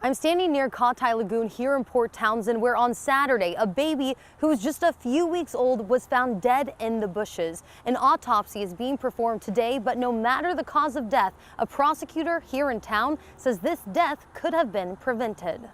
I'm standing near Kautai Lagoon here in Port Townsend, where on Saturday, a baby who was just a few weeks old was found dead in the bushes. An autopsy is being performed today, but no matter the cause of death, a prosecutor here in town says this death could have been prevented.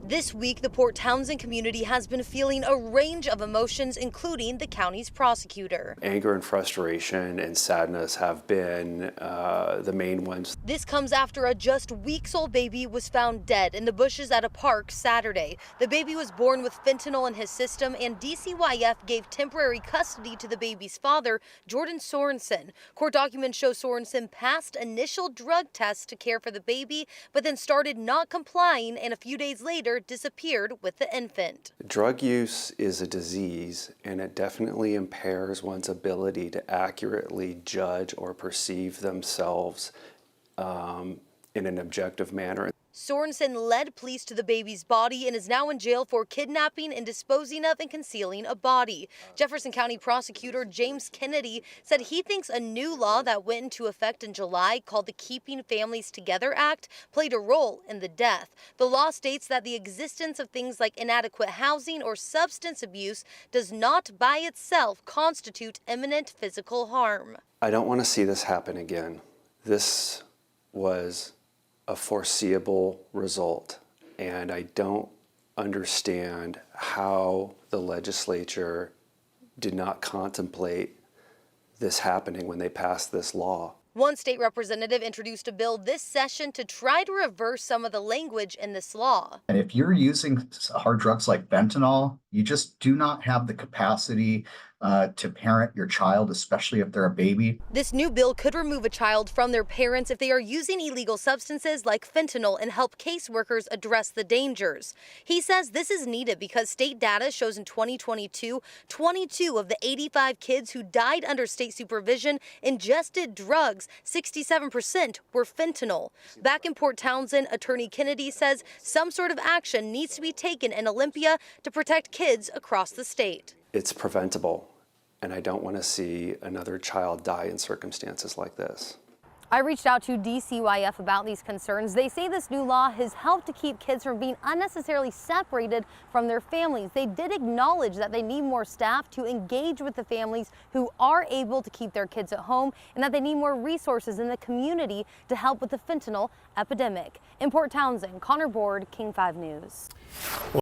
This week, the Port Townsend community has been feeling a range of emotions, including the county's prosecutor. Anger and frustration and sadness have been the main ones. This comes after a just weeks-old baby was found dead in the bushes at a park Saturday. The baby was born with fentanyl in his system, and DCYF gave temporary custody to the baby's father, Jordan Sorensen. Court documents show Sorensen passed initial drug tests to care for the baby, but then started not complying, and a few days later disappeared with the infant. Drug use is a disease, and it definitely impairs one's ability to accurately judge or perceive themselves in an objective manner. Sorensen led police to the baby's body and is now in jail for kidnapping and disposing of and concealing a body. Jefferson County prosecutor James Kennedy said he thinks a new law that went into effect in July called the Keeping Families Together Act played a role in the death. The law states that the existence of things like inadequate housing or substance abuse does not by itself constitute imminent physical harm. I don't want to see this happen again. This was a foreseeable result, and I don't understand how the legislature did not contemplate this happening when they passed this law. One state representative introduced a bill this session to try to reverse some of the language in this law. And if you're using hard drugs like fentanyl, you just do not have the capacity to parent your child, especially if they're a baby. This new bill could remove a child from their parents if they are using illegal substances like fentanyl and help caseworkers address the dangers. He says this is needed because state data shows in 2022, 22 of the 85 kids who died under state supervision ingested drugs. 67% were fentanyl. Back in Port Townsend, Attorney Kennedy says some sort of action needs to be taken in Olympia to protect kids across the state. It's preventable, and I don't want to see another child die in circumstances like this. I reached out to DCYF about these concerns. They say this new law has helped to keep kids from being unnecessarily separated from their families. They did acknowledge that they need more staff to engage with the families who are able to keep their kids at home, and that they need more resources in the community to help with the fentanyl epidemic. In Port Townsend, Connor Board, King 5 News.